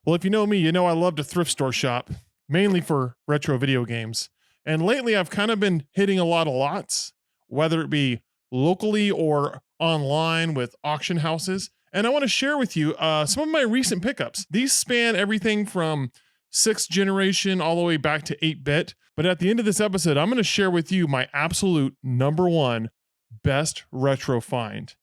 Well, if you know me, you know I love to thrift store shop, mainly for retro video games. And lately I've kind of been hitting a lot of lots, whether it be locally or online with auction houses. And I want to share with you some of my recent pickups. These span everything from 6th generation all the way back to 8-bit. But at the end of this episode, I'm going to share with you my absolute number one best retro find.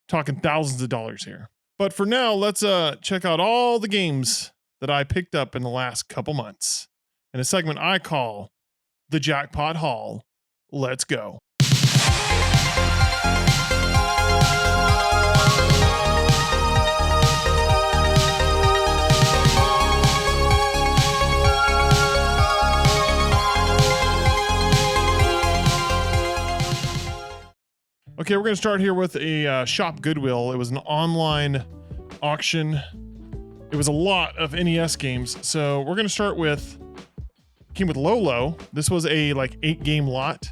Talking thousands of dollars here. But for now, let's check out all the games that I picked up in the last couple months in a segment I call the Jackpot Haul. Let's go. Okay, we're going to start here with a Shop Goodwill. It was an online auction. It was a lot of NES games. So we're going to start with, came with Lolo. This was a like 8-game lot.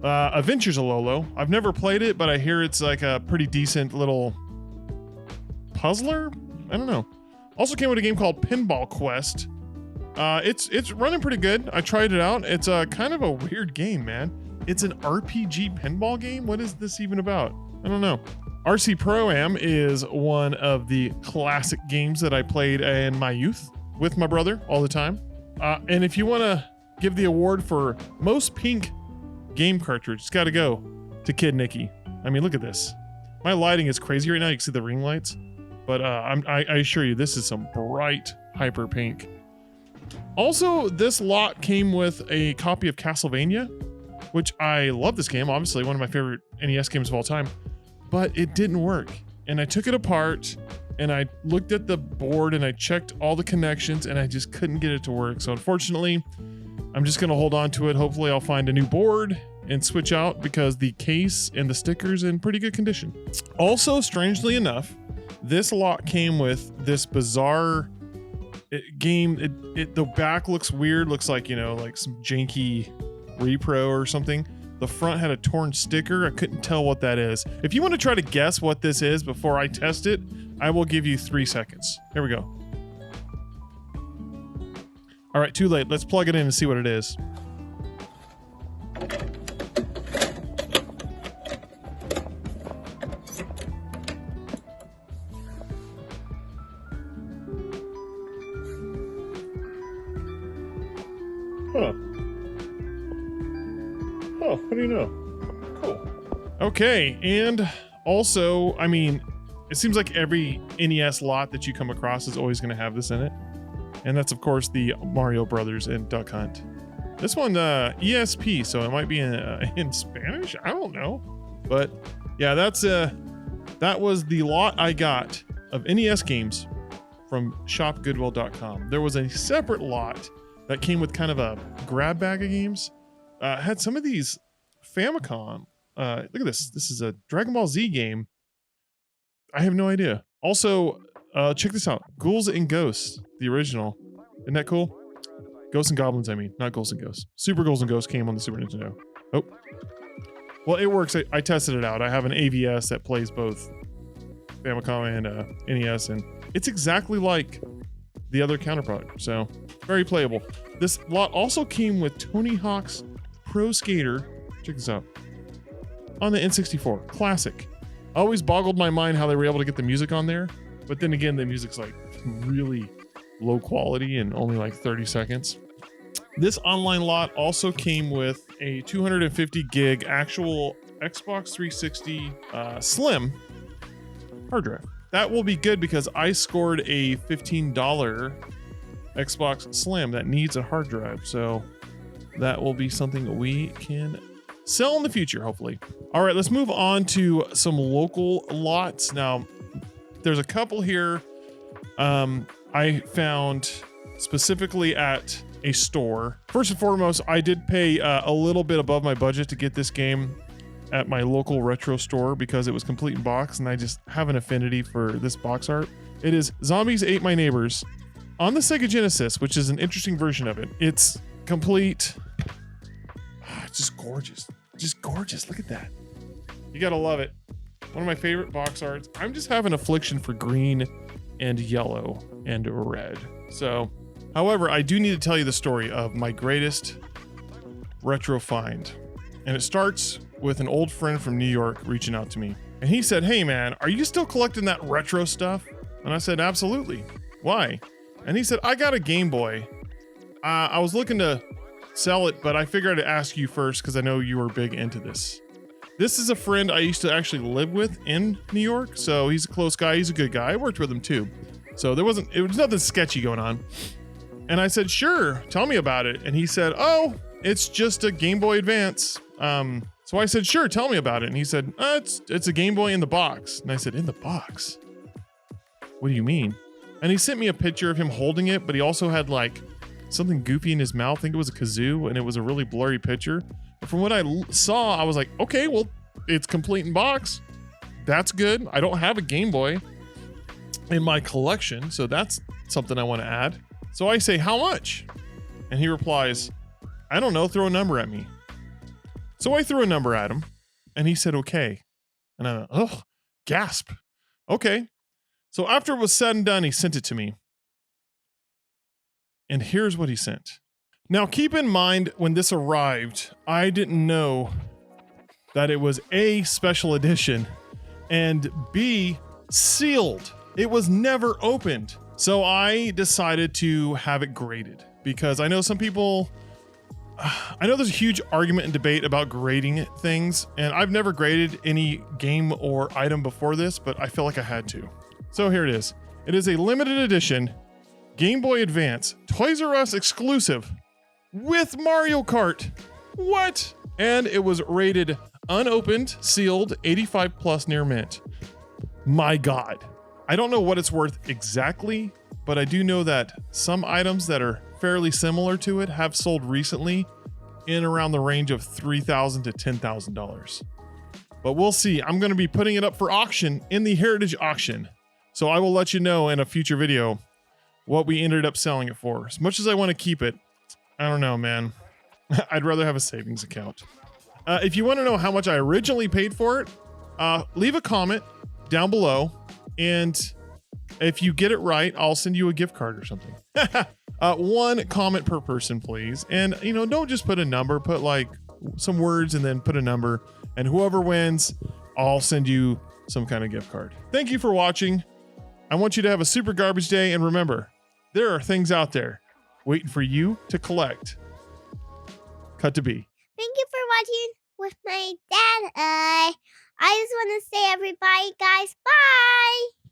Adventures of Lolo. I've never played it, but I hear it's like a pretty decent little puzzler. I don't know. Also came with a game called Pinball Quest. It's running pretty good. I tried it out. It's kind of a weird game, man. It's an RPG pinball game? What is this even about? I don't know. RC Pro-Am is one of the classic games that I played in my youth with my brother all the time. And if you want to give the award for most pink game cartridge, it's got to go to Kid Nicky. I mean, look at this. My lighting is crazy right now. You can see the ring lights. But I assure you, this is some bright hyper pink. Also, this lot came with a copy of Castlevania, which I love this game, obviously one of my favorite NES games of all time, but it didn't work. And I took it apart and I looked at the board and I checked all the connections and I just couldn't get it to work. So unfortunately, I'm just gonna hold on to it. Hopefully I'll find a new board and switch out because the case and the sticker's in pretty good condition. Also, strangely enough, this lot came with this bizarre game. The back looks weird, looks like, you know, like some janky repro or something. The front had a torn sticker. I couldn't tell what that is. If you want to try to guess what this is before I test it, I will give you 3 seconds. Here we go. All right, too late. Let's plug it in and see what it is. Huh. Oh, what do you know? Cool. Okay, and also, I mean, it seems like every NES lot that you come across is always going to have this in it. And that's, of course, the Mario Brothers and Duck Hunt. This one, ESP, so it might be in Spanish? I don't know. But, yeah, that was the lot I got of NES games from shopgoodwill.com. There was a separate lot that came with kind of a grab bag of games. Had some of these Famicom. Look at this. This is a Dragon Ball Z game. I have no idea. Also, check this out. Ghouls and Ghosts, the original. Isn't that cool? Ghosts and Goblins, I mean, not Ghouls and Ghosts. Super Ghouls and Ghosts came on the Super Nintendo. Oh. Well, it works. I tested it out. I have an AVS that plays both Famicom and NES, and it's exactly like the other counterpart. So, very playable. This lot also came with Tony Hawk's Pro Skater. Check this out. On the N64. Classic. Always boggled my mind how they were able to get the music on there. But then again, the music's like really low quality and only like 30 seconds. This online lot also came with a 250 gig actual Xbox 360 Slim hard drive. That will be good because I scored a $15 Xbox Slim that needs a hard drive. So that will be something we can sell in the future, hopefully. All right, let's move on to some local lots. Now, there's a couple here I found specifically at a store. First and foremost, I did pay a little bit above my budget to get this game at my local retro store because it was complete in box, and I just have an affinity for this box art. It is Zombies Ate My Neighbors on the Sega Genesis, which is an interesting version of it. It's complete. It's just gorgeous. Just gorgeous. Look at that. You gotta love it. One of my favorite box arts. I'm just having an affliction for green and yellow and red. So, however, I do need to tell you the story of my greatest retro find. And it starts with an old friend from New York reaching out to me. And he said, "Hey man, are you still collecting that retro stuff?" And I said, "Absolutely. Why?" And he said, "I got a Game Boy. I was looking to sell it, but I figured I'd ask you first because I know you were big into this." This is a friend I used to actually live with in New York. So he's a close guy. He's a good guy. I worked with him too. So it was nothing sketchy going on. And I said, "Sure, tell me about it." And he said, "Oh, it's just a Game Boy Advance." So I said, "Sure, tell me about it." And he said, "It's a Game Boy in the box." And I said, "In the box? What do you mean?" And he sent me a picture of him holding it, but he also had like something goofy in his mouth. I think it was a kazoo, and it was a really blurry picture. But from what I saw, I was like, okay, well, it's complete in box. That's good. I don't have a Game Boy in my collection, so that's something I want to add. So I say, "How much?" And he replies, "I don't know, throw a number at me." So I threw a number at him, and he said, "Okay." And I went, "Oh, gasp. Okay." So after it was said and done, he sent it to me. And here's what he sent. Now, keep in mind, when this arrived, I didn't know that it was A, special edition, and B, sealed. It was never opened. So I decided to have it graded because I know some people, I know there's a huge argument and debate about grading things, and I've never graded any game or item before this, but I feel like I had to. So here it is. It is a limited edition Game Boy Advance Toys R Us exclusive with Mario Kart. What? And it was rated unopened, sealed, 85 plus near mint. My God. I don't know what it's worth exactly, but I do know that some items that are fairly similar to it have sold recently in around the range of $3,000 to $10,000. But we'll see. I'm going to be putting it up for auction in the Heritage auction. So I will let you know in a future video what we ended up selling it for. As much as I want to keep it, I don't know, man. I'd rather have a savings account. If you want to know how much I originally paid for it, leave a comment down below. And if you get it right, I'll send you a gift card or something. One comment per person, please. And, don't just put a number. Put like some words and then put a number. And whoever wins, I'll send you some kind of gift card. Thank you for watching. I want you to have a super garbage day. And remember, there are things out there waiting for you to collect. Cut to B. Thank you for watching with my dad. I just want to say, everybody, guys, bye.